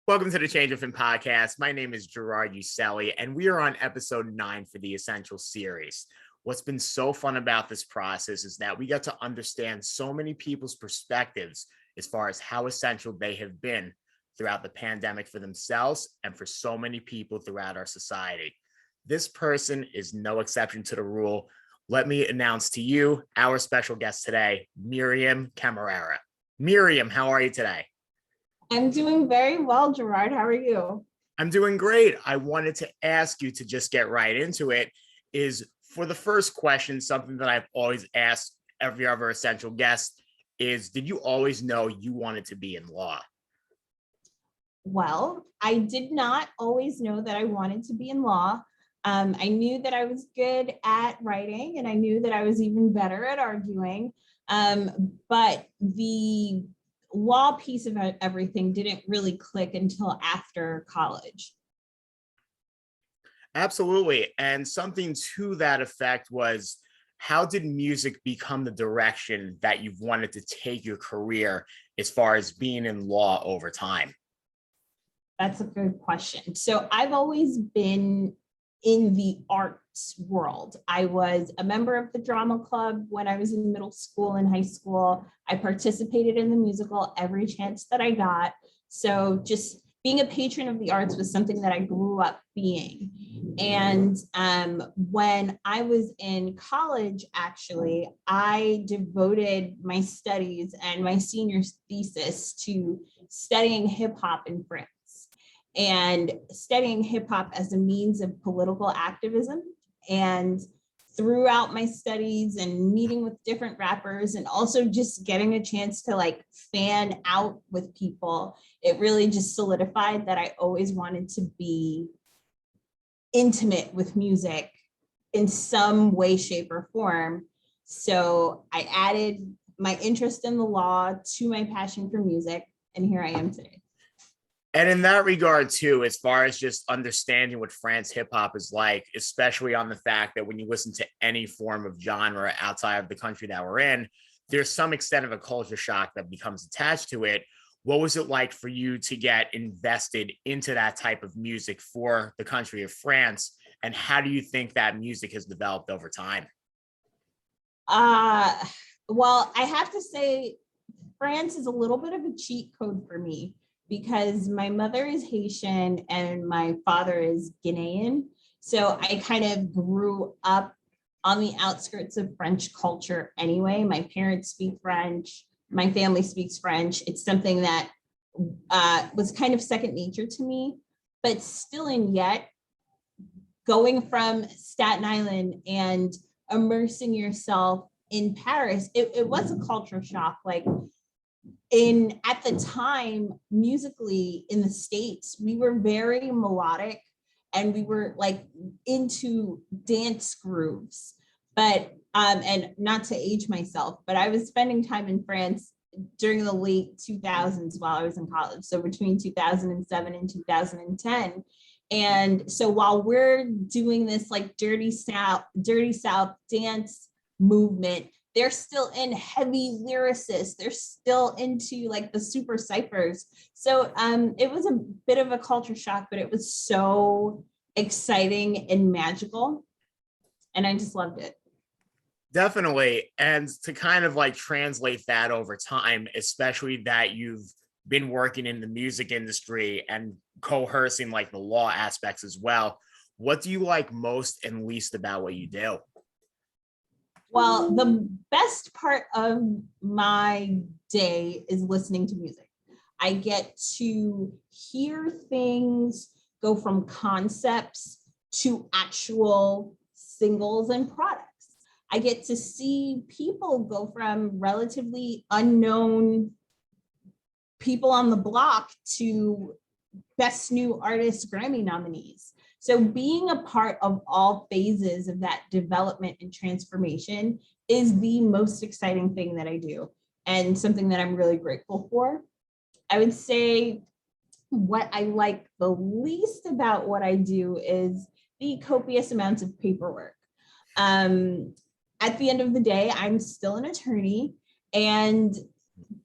Welcome to the Change Within podcast. My name is Gerard Uselli, and we are on episode 9 for the Essential series. What's been so fun about this process is that we get to understand so many people's perspectives as far as how essential they have been throughout the pandemic for themselves and for so many people throughout our society. This person is no exception to the rule. Let me announce to you our special guest today, Miriam Camara. Miriam, how are you today? I'm doing very well, Gerard. How are you? I'm doing great. I wanted to ask you to just get right into it. Is for the first question, something that I've always asked every other essential guest is, did you always know you wanted to be in law? Well, I did not always know that I wanted to be in law. I knew that I was good at writing and I knew that I was even better at arguing. But the law piece of everything didn't really click until after college. Absolutely. And something to that effect was, how did music become the direction that you've wanted to take your career as far as being in law over time? That's a good question. So I've always been in the arts world. I was a member of the drama club when I was in middle school and high school. I participated in the musical every chance that I got. So just being a patron of the arts was something that I grew up being. And when I was in college, actually, I devoted my studies and my senior thesis to studying hip hop in France and studying hip hop as a means of political activism. And throughout my studies and meeting with different rappers and also just getting a chance to fan out with people, it really just solidified that I always wanted to be intimate with music in some way, shape, or form. So I added my interest in the law to my passion for music, and here I am today. And in that regard, too, as far as just understanding what France hip hop is like, especially on the fact that when you listen to any form of genre outside of the country that we're in, there's some extent of a culture shock that becomes attached to it. What was it like for you to get invested into that type of music for the country of France? And how do you think that music has developed over time? Well, I have to say, France is a little bit of a cheat code for me, because my mother is Haitian and my father is Ghanaian. So I kind of grew up on the outskirts of French culture anyway. My parents speak French. My family speaks French. It's something that was kind of second nature to me, but still and yet going from Staten Island and immersing yourself in Paris, it was a culture shock. At the time, musically in the States, we were very melodic and we were into dance grooves. But and not to age myself, but I was spending time in France during the late 2000s while I was in college. So between 2007 and 2010. And so while we're doing this dirty South dance movement, they're still in heavy lyricists. They're still into the super ciphers. So it was a bit of a culture shock, but it was so exciting and magical. And I just loved it. Definitely. And to kind of translate that over time, especially that you've been working in the music industry and coercing the law aspects as well, what do you like most and least about what you do? Well, the best part of my day is listening to music. I get to hear things go from concepts to actual singles and products. I get to see people go from relatively unknown people on the block to Best New Artist Grammy nominees. So being a part of all phases of that development and transformation is the most exciting thing that I do, and something that I'm really grateful for. I would say what I like the least about what I do is the copious amounts of paperwork. At the end of the day, I'm still an attorney, and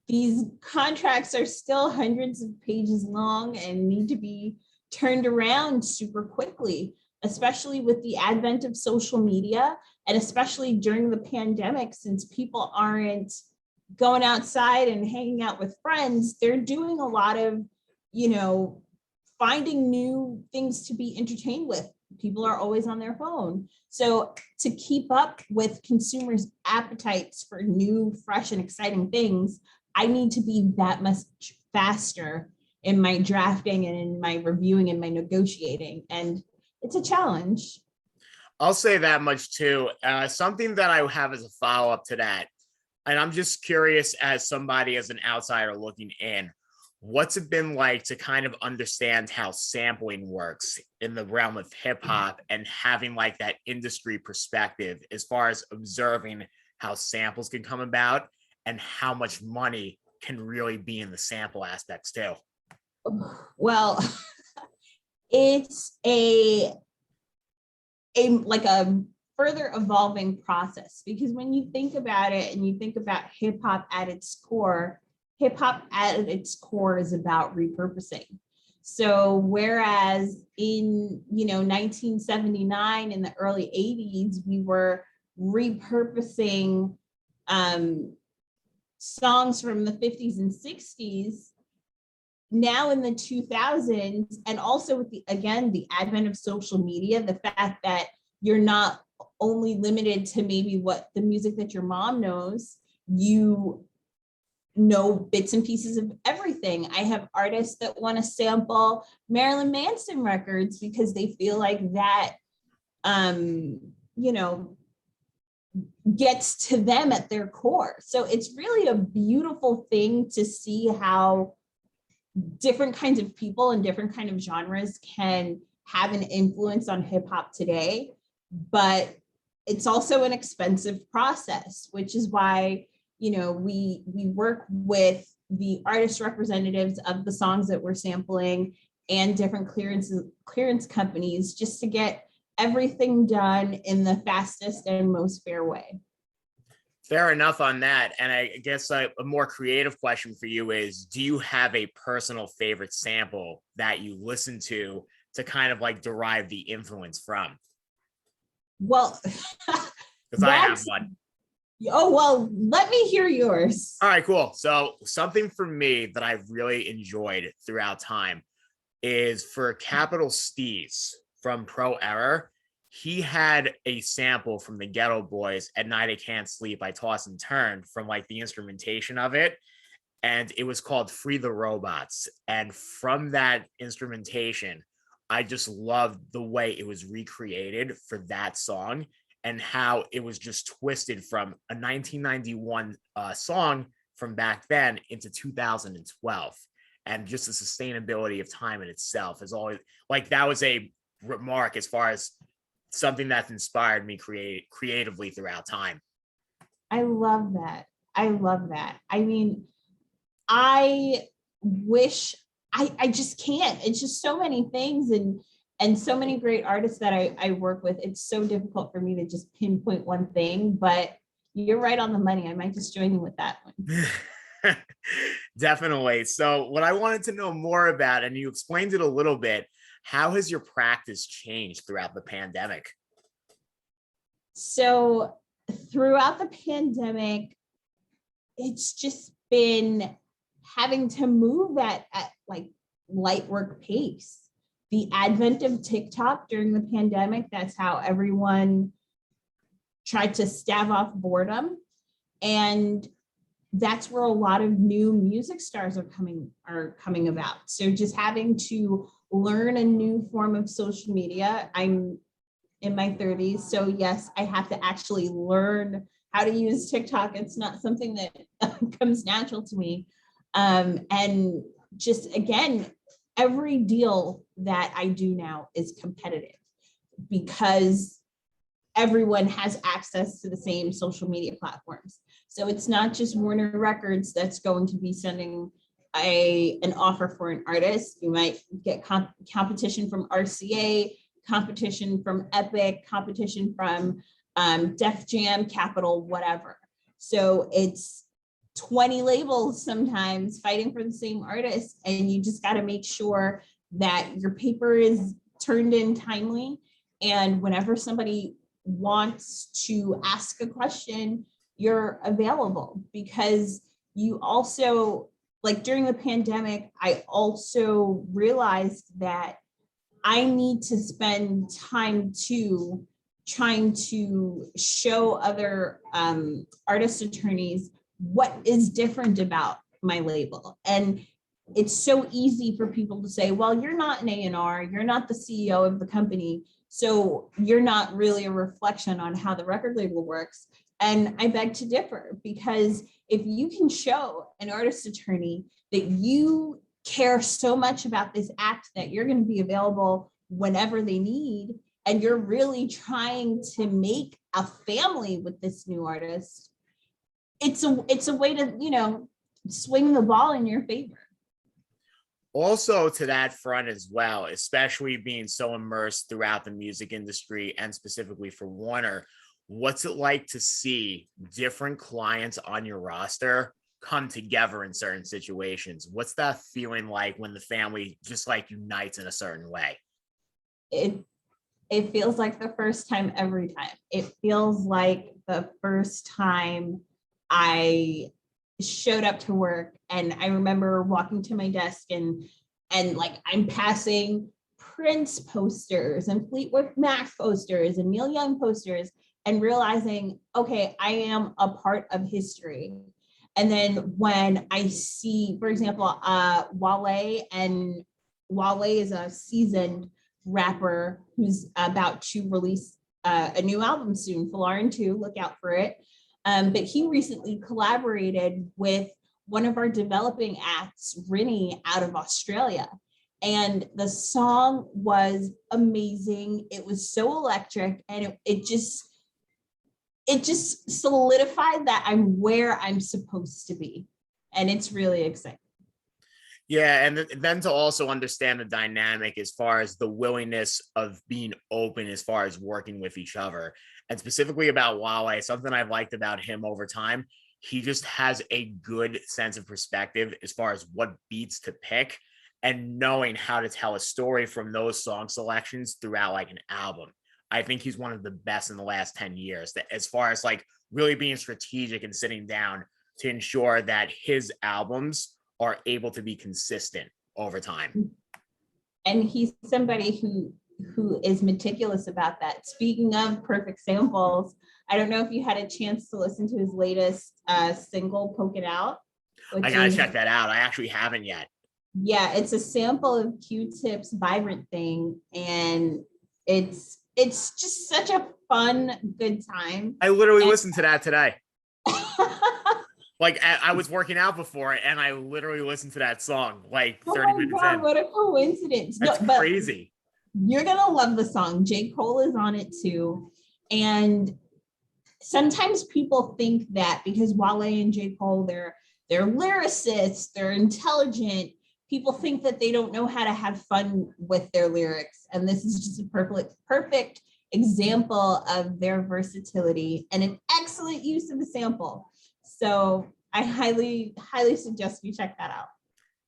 these contracts are still hundreds of pages long and need to be turned around super quickly, especially with the advent of social media, and especially during the pandemic, since people aren't going outside and hanging out with friends. They're doing a lot of, finding new things to be entertained with. People are always on their phone. So to keep up with consumers' appetites for new, fresh, and exciting things, I need to be that much faster in my drafting and in my reviewing and my negotiating. And it's a challenge. I'll say that much too. Something that I have as a follow-up to that, and I'm just curious as somebody, as an outsider looking in, what's it been like to kind of understand how sampling works in the realm of hip hop and having like that industry perspective as far as observing how samples can come about and how much money can really be in the sample aspects too? Well, it's a like a further evolving process, because when you think about it and you think about hip hop at its core is about repurposing. So whereas in 1979, in the early 80s, we were repurposing songs from the 50s and 60s, now in the 2000s, and also with the advent of social media, the fact that you're not only limited to maybe what the music that your mom knows, you know bits and pieces of everything. I have artists that want to sample Marilyn Manson records because they feel like that gets to them at their core. So it's really a beautiful thing to see how different kinds of people and different kind of genres can have an influence on hip hop today. But it's also an expensive process, which is why we work with the artist representatives of the songs that we're sampling and different clearance companies, just to get everything done in the fastest and most fair way. Fair enough on that. And I guess a more creative question for you is, do you have a personal favorite sample that you listen to kind of like derive the influence from? Well, because I have one. Oh, well, let me hear yours. All right, cool. So something for me that I've really enjoyed throughout time is for Capital Steez from Pro Error. He had a sample from the Ghetto Boys, At Night I Can't Sleep, I Toss and Turn, from like the instrumentation of it. And it was called Free the Robots. And from that instrumentation, I just loved the way it was recreated for that song and how it was just twisted from a 1991 song from back then into 2012. And just the sustainability of time in itself is always like, that was a remark as far as something that's inspired me creatively throughout time. I love that. I mean, I wish I just can't. It's just so many things and so many great artists that I work with. It's so difficult for me to just pinpoint one thing, but you're right on the money. I might just join you with that one. Definitely. So what I wanted to know more about, and you explained it a little bit, how has your practice changed throughout the pandemic? So throughout the pandemic, it's just been having to move at like light work pace. The advent of TikTok during the pandemic, that's how everyone tried to stave off boredom. And that's where a lot of new music stars are coming about. So just having to learn a new form of social media. I'm in my 30s, so yes, I have to actually learn how to use TikTok. It's not something that comes natural to me. And just again, every deal that I do now is competitive because everyone has access to the same social media platforms. So it's not just Warner Records that's going to be sending an offer for an artist. You might get competition from RCA, competition from Epic, competition from Def Jam, Capitol, whatever. So it's 20 labels sometimes fighting for the same artist, and you just got to make sure that your paper is turned in timely, and whenever somebody wants to ask a question, you're available. Because you also, like during the pandemic, I also realized that I need to spend time to trying to show other artist attorneys what is different about my label. And it's so easy for people to say, well, you're not an A&R, you're not the CEO of the company, so you're not really a reflection on how the record label works. And I beg to differ, because if you can show an artist attorney that you care so much about this act that you're going to be available whenever they need, and you're really trying to make a family with this new artist, it's a way to, you know, swing the ball in your favor. Also, to that front as well, especially being so immersed throughout the music industry and specifically for Warner, what's it like to see different clients on your roster come together in certain situations? What's that feeling like when the family just like unites in a certain way? It feels like the first time every time. It feels like the first time I showed up to work, and I remember walking to my desk and like I'm passing Prince posters and Fleetwood Mac posters and Neil Young posters, and realizing, okay, I am a part of history. And then when I see, for example, Wale is a seasoned rapper who's about to release a new album soon, Falarin 2, look out for it. But he recently collaborated with one of our developing acts, Rinny, out of Australia. And the song was amazing. It was so electric, and it just solidified that I'm where I'm supposed to be. And it's really exciting. Yeah, and then to also understand the dynamic as far as the willingness of being open as far as working with each other. And specifically about Wale, something I've liked about him over time, he just has a good sense of perspective as far as what beats to pick and knowing how to tell a story from those song selections throughout like an album. I think he's one of the best in the last 10 years that as far as like really being strategic and sitting down to ensure that his albums are able to be consistent over time. And he's somebody who is meticulous about that. Speaking of perfect samples, I don't know if you had a chance to listen to his latest single, Poke It Out. I gotta check that out. I actually haven't yet. Yeah, it's a sample of Q-Tip's Vibrant Thing, and it's just such a fun, good time. I literally listened to that today. Like I was working out before and I literally listened to that song like 30 minutes in. What a coincidence. That's crazy. You're going to love the song. J. Cole is on it too. And sometimes people think that because Wale and J. Cole, they're lyricists, they're intelligent, people think that they don't know how to have fun with their lyrics. And this is just a perfect example of their versatility and an excellent use of the sample. So I highly, highly suggest you check that out.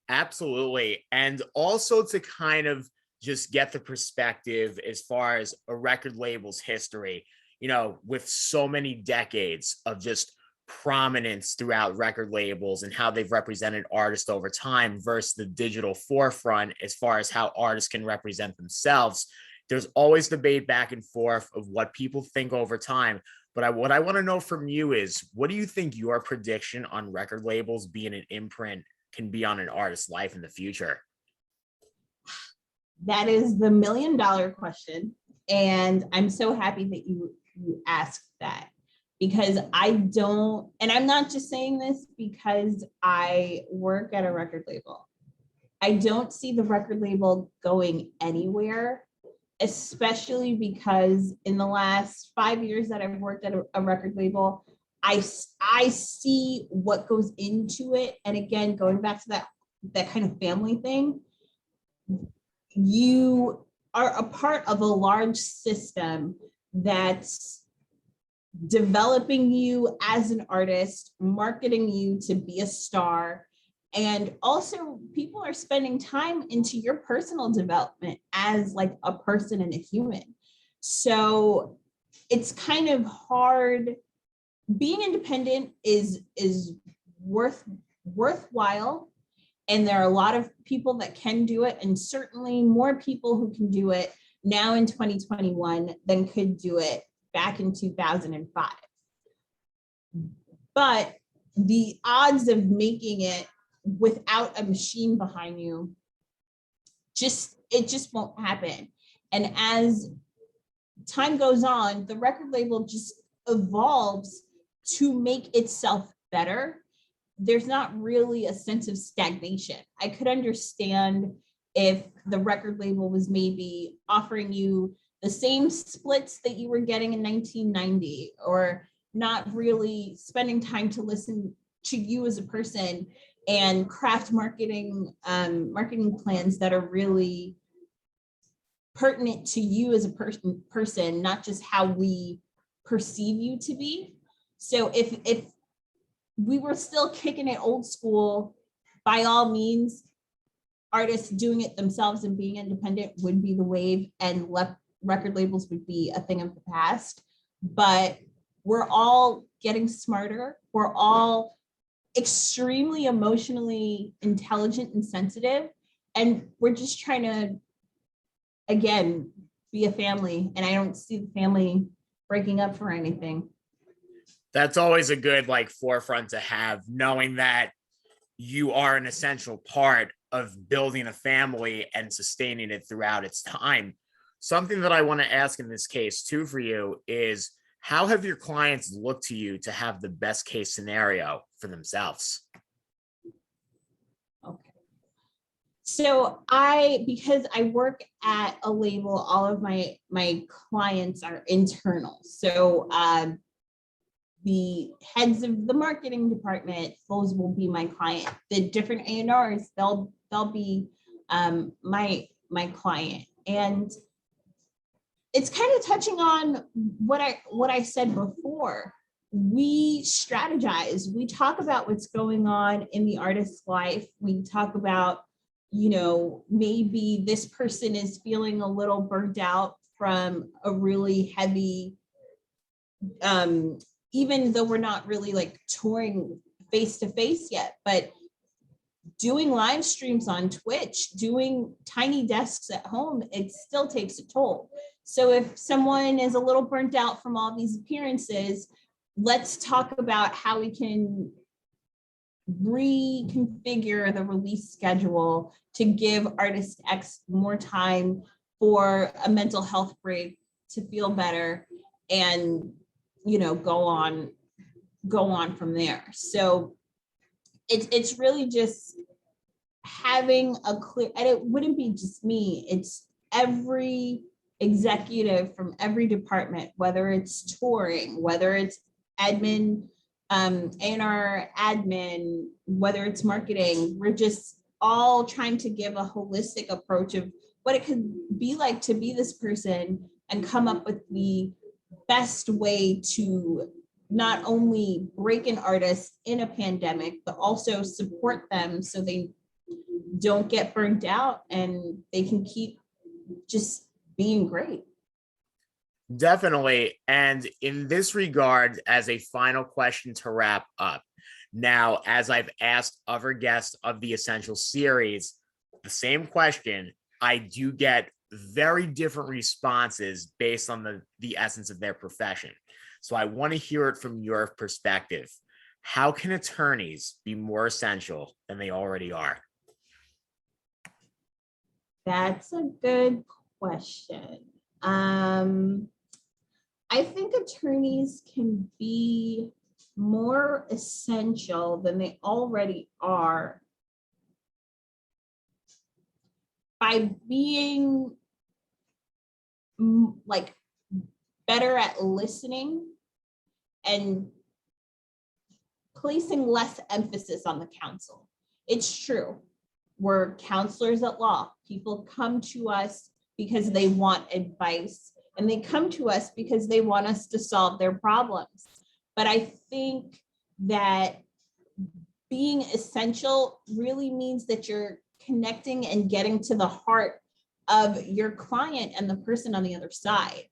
Absolutely. And also to kind of just get the perspective as far as a record label's history, you know, with so many decades of just prominence throughout record labels and how they've represented artists over time versus the digital forefront as far as how artists can represent themselves. There's always debate back and forth of what people think over time. But what I want to know from you is, what do you think your prediction on record labels being an imprint can be on an artist's life in the future? That is the $1 million question. And I'm so happy that you asked that, because I don't, and I'm not just saying this because I work at a record label. I don't see the record label going anywhere, especially because in the last 5 years that I've worked at a record label, I see what goes into it. And again, going back to that kind of family thing, you are a part of a large system that's developing you as an artist, marketing you to be a star. And also people are spending time into your personal development as like a person and a human. So it's kind of hard. Being independent is worthwhile. And there are a lot of people that can do it, and certainly more people who can do it now in 2021 than could do it back in 2005. But the odds of making it without a machine behind you, it just won't happen. And as time goes on, the record label just evolves to make itself better. There's not really a sense of stagnation. I could understand if the record label was maybe offering you the same splits that you were getting in 1990, or not really spending time to listen to you as a person and craft marketing plans that are really pertinent to you as a person, not just how we perceive you to be. So if we were still kicking it old school, by all means, artists doing it themselves and being independent would be the wave, and record labels would be a thing of the past. But we're all getting smarter. We're all extremely emotionally intelligent and sensitive. And we're just trying to, again, be a family. And I don't see the family breaking up for anything. That's always a good like forefront to have, knowing that you are an essential part of building a family and sustaining it throughout its time. Something that I want to ask in this case too for you is, how have your clients looked to you to have the best case scenario for themselves? Okay. So because I work at a label, all of my clients are internal. So the heads of the marketing department, those will be my client. The different A&Rs, they'll be my client. And it's kind of touching on what I said before. We strategize. We talk about what's going on in the artist's life. We talk about, maybe this person is feeling a little burnt out from a really heavy, even though we're not really like touring face to face yet, but doing live streams on Twitch, doing tiny desks at home, it still takes a toll. So if someone is a little burnt out from all these appearances, let's talk about how we can reconfigure the release schedule to give artist X more time for a mental health break to feel better, and go on from there. So it's really just having a clear, and it wouldn't be just me, it's every executive from every department, whether it's touring, whether it's admin, A&R admin, whether it's marketing. We're just all trying to give a holistic approach of what it could be like to be this person, and come up with the best way to not only break an artist in a pandemic, but also support them so they don't get burnt out and they can keep just being great. Definitely. And in this regard, as a final question to wrap up, now, as I've asked other guests of the Essential series, the same question, I do get very different responses based on the essence of their profession. So I want to hear it from your perspective. How can attorneys be more essential than they already are? That's a good question. I think attorneys can be more essential than they already are by being like better at listening and placing less emphasis on the counsel. It's true. We're counselors at law. People come to us because they want advice, and they come to us because they want us to solve their problems. But I think that being essential really means that you're connecting and getting to the heart of your client and the person on the other side.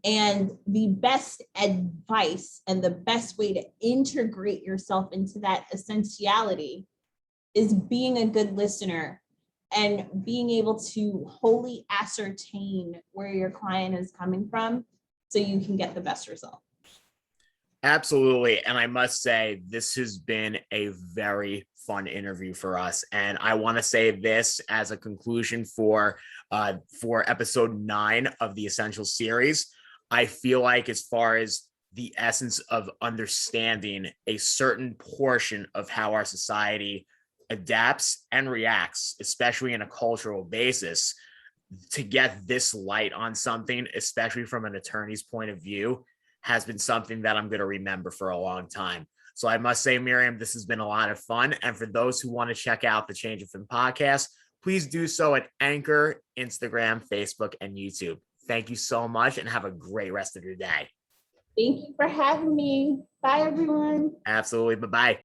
And the best advice and the best way to integrate yourself into that essentiality is being a good listener and being able to wholly ascertain where your client is coming from so you can get the best result. Absolutely. And I must say, this has been a very fun interview for us. And I want to say this as a conclusion for episode 9 of the Essential series. I feel like, as far as the essence of understanding a certain portion of how our society adapts and reacts, especially in a cultural basis, to get this light on something, especially from an attorney's point of view, has been something that I'm going to remember for a long time. So I must say, Miriam, this has been a lot of fun. And for those who want to check out the Change of Fin podcast, please do so at Anchor, Instagram, Facebook, and YouTube. Thank you so much and have a great rest of your day. Thank you for having me. Bye, everyone. Absolutely. Bye-bye.